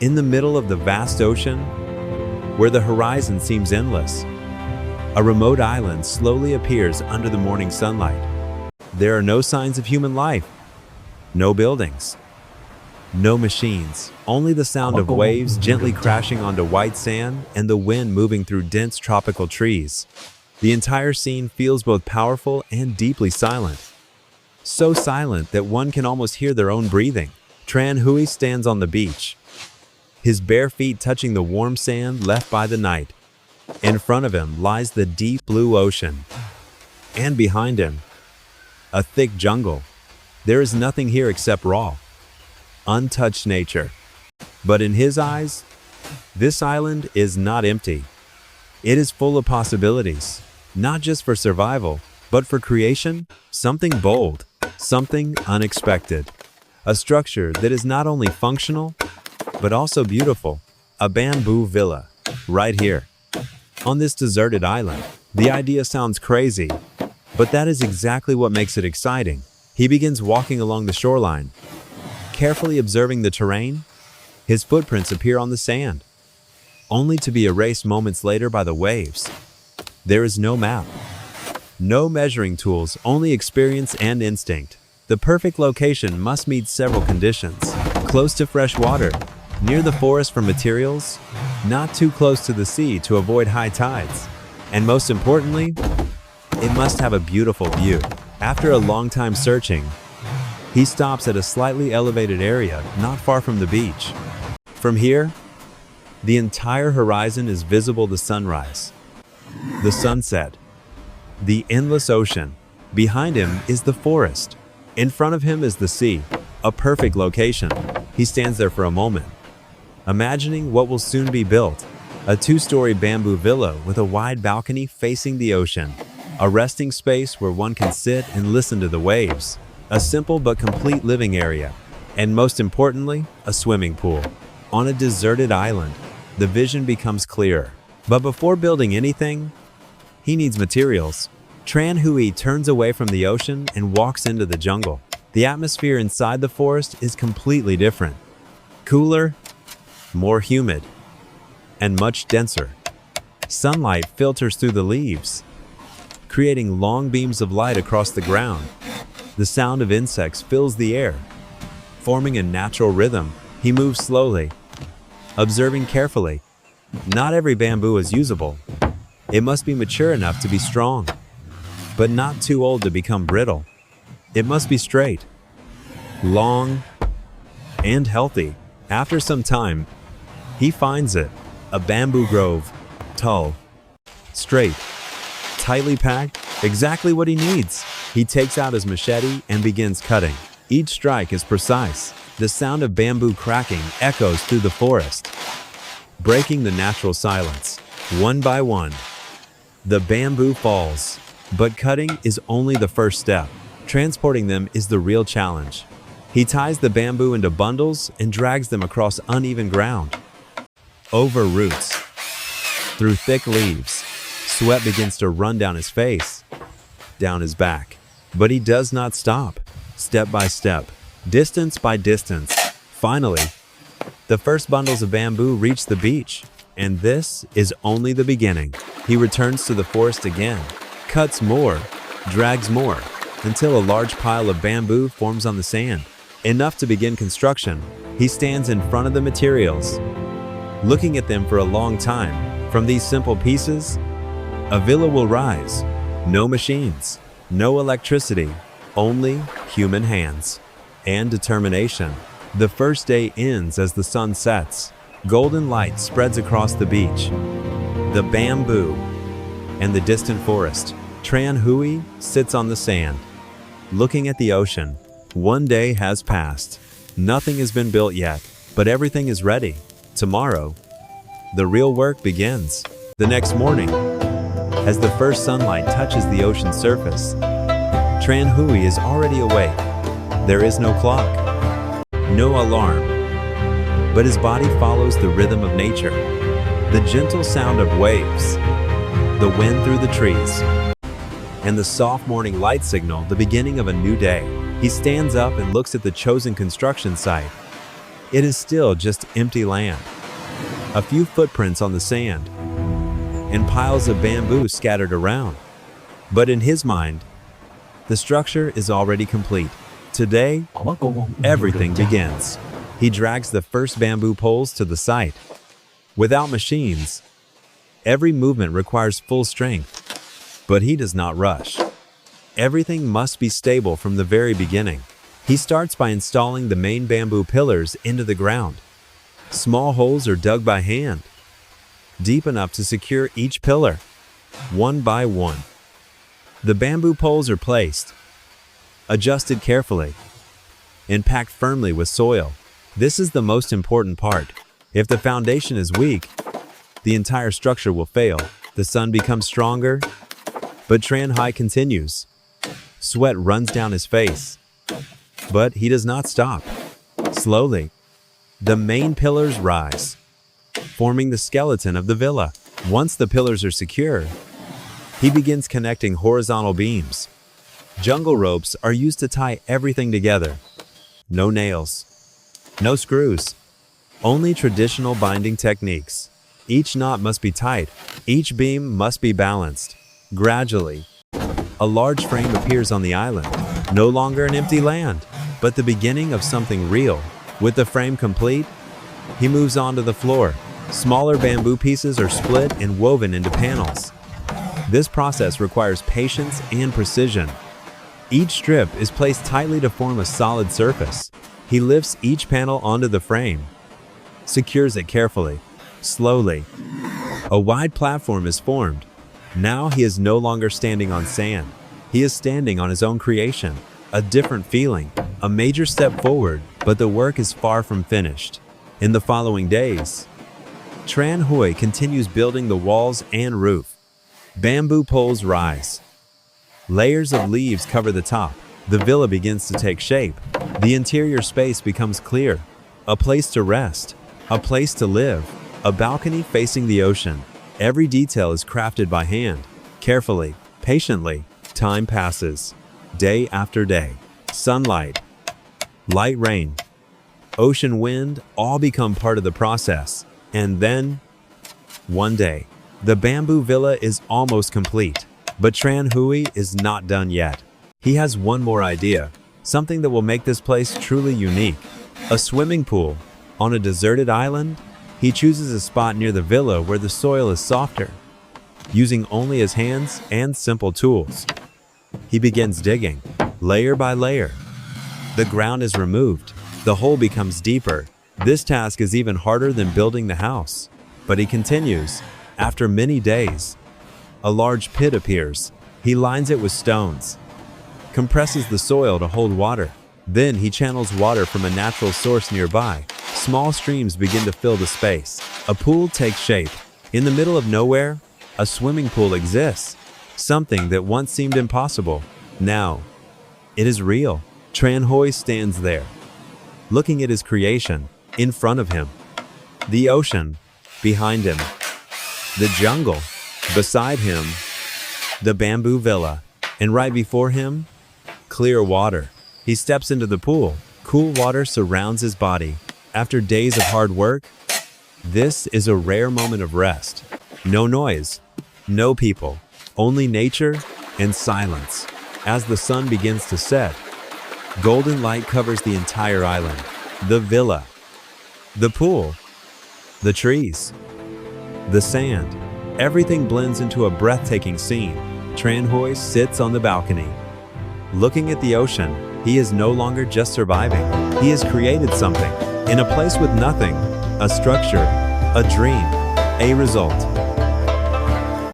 In the middle of the vast ocean, where the horizon seems endless, a remote island slowly appears under the morning sunlight. There are no signs of human life, no buildings, no machines, only the sound of waves gently crashing onto white sand and the wind moving through dense tropical trees. The entire scene feels both powerful and deeply silent. So silent that one can almost hear their own breathing. Tran Hui stands on the beach, his bare feet touching the warm sand left by the night. In front of him lies the deep blue ocean, and behind him, a thick jungle. There is nothing here except raw, untouched nature. But in his eyes, this island is not empty. It is full of possibilities, not just for survival, but for creation, something bold, something unexpected. A structure that is not only functional, but also beautiful. A bamboo villa, right here, on this deserted island. The idea sounds crazy, but that is exactly what makes it exciting. He begins walking along the shoreline, carefully observing the terrain. His footprints appear on the sand, only to be erased moments later by the waves. There is no map, no measuring tools, only experience and instinct. The perfect location must meet several conditions: close to fresh water, near the forest for materials, not too close to the sea to avoid high tides, and most importantly, it must have a beautiful view. After a long time searching, he stops at a slightly elevated area not far from the beach. From here, the entire horizon is visible: the sunrise, the sunset, the endless ocean. Behind him is the forest. In front of him is the sea, a perfect location. He stands there for a moment, imagining what will soon be built: a two-story bamboo villa with a wide balcony facing the ocean, a resting space where one can sit and listen to the waves, a simple but complete living area, and most importantly, a swimming pool. On a deserted island, the vision becomes clearer. But before building anything, he needs materials. Tran Hui turns away from the ocean and walks into the jungle. The atmosphere inside the forest is completely different: cooler, more humid, and much denser. Sunlight filters through the leaves, creating long beams of light across the ground. The sound of insects fills the air, forming a natural rhythm. He moves slowly, observing carefully. Not every bamboo is usable. It must be mature enough to be strong, but not too old to become brittle. It must be straight, long, and healthy. After some time, he finds it: a bamboo grove, tall, straight, tightly packed, exactly what he needs. He takes out his machete and begins cutting. Each strike is precise. The sound of bamboo cracking echoes through the forest, breaking the natural silence. One by one, the bamboo falls. But cutting is only the first step. Transporting them is the real challenge. He ties the bamboo into bundles and drags them across uneven ground, over roots, through thick leaves. Sweat begins to run down his face, down his back. But he does not stop. Step by step, distance by distance. Finally, the first bundles of bamboo reach the beach, and this is only the beginning. He returns to the forest again, cuts more, drags more, until a large pile of bamboo forms on the sand, enough to begin construction. He stands in front of the materials, looking at them for a long time. From these simple pieces, a villa will rise. No machines, no electricity, only human hands and determination. The first day ends as the sun sets. Golden light spreads across the beach, the bamboo, and the distant forest. Tran Hui sits on the sand, looking at the ocean. One day has passed. Nothing has been built yet, but everything is ready. Tomorrow, the real work begins. The next morning, as the first sunlight touches the ocean's surface, Tran Hui is already awake. There is no clock, no alarm, but his body follows the rhythm of nature. The gentle sound of waves, the wind through the trees, and the soft morning light signal the beginning of a new day. He stands up and looks at the chosen construction site. it is still just empty land. A few footprints on the sand, and piles of bamboo scattered around. But in his mind, the structure is already complete. Today, everything begins. He drags the first bamboo poles to the site. Without machines, every movement requires full strength, but he does not rush. Everything must be stable from the very beginning. He starts by installing the main bamboo pillars into the ground. Small holes are dug by hand, deep enough to secure each pillar, one by one. The bamboo poles are placed, adjusted carefully, and packed firmly with soil. This is the most important part. If the foundation is weak, the entire structure will fail. The sun becomes stronger, but Tran Hai continues. Sweat runs down his face, but he does not stop. Slowly, the main pillars rise, forming the skeleton of the villa. Once the pillars are secure, he begins connecting horizontal beams. Jungle ropes are used to tie everything together. No nails, no screws, only traditional binding techniques. Each knot must be tight, each beam must be balanced. Gradually, a large frame appears on the island, no longer an empty land, but the beginning of something real. With the frame complete, he moves on to the floor. Smaller bamboo pieces are split and woven into panels. This process requires patience and precision. Each strip is placed tightly to form a solid surface. He lifts each panel onto the frame, secures it carefully. Slowly, a wide platform is formed. Now he is no longer standing on sand. He is standing on his own creation. A different feeling, a major step forward, but the work is far from finished. In the following days, Tran Hai continues building the walls and roof. Bamboo poles rise. Layers of leaves cover the top. The villa begins to take shape. The interior space becomes clear. A place to rest, a place to live, a balcony facing the ocean. Every detail is crafted by hand, carefully, patiently. Time passes. Day after day. Sunlight, light rain, ocean wind all become part of the process. And then, one day, the bamboo villa is almost complete. But Tran Hai is not done yet. He has one more idea, something that will make this place truly unique. A swimming pool. On a deserted island, he chooses a spot near the villa where the soil is softer. Using only his hands and simple tools, he begins digging, layer by layer. The ground is removed. The hole becomes deeper. This task is even harder than building the house. But he continues. After many days, a large pit appears. He lines it with stones, compresses the soil to hold water. Then he channels water from a natural source nearby. Small streams begin to fill the space. A pool takes shape. In the middle of nowhere, a swimming pool exists. Something that once seemed impossible. Now, it is real. Tran Hai stands there, looking at his creation. In front of him, the ocean. Behind him, the jungle. Beside him, the bamboo villa. And right before him, clear water. He steps into the pool. Cool water surrounds his body. After days of hard work, this is a rare moment of rest. No noise, no people, only nature and silence. As the sun begins to set, golden light covers the entire island. The villa, the pool, the trees, the sand. Everything blends into a breathtaking scene. Tran Hai sits on the balcony, looking at the ocean. He is no longer just surviving. He has created something. In a place with nothing, a structure, a dream, a result.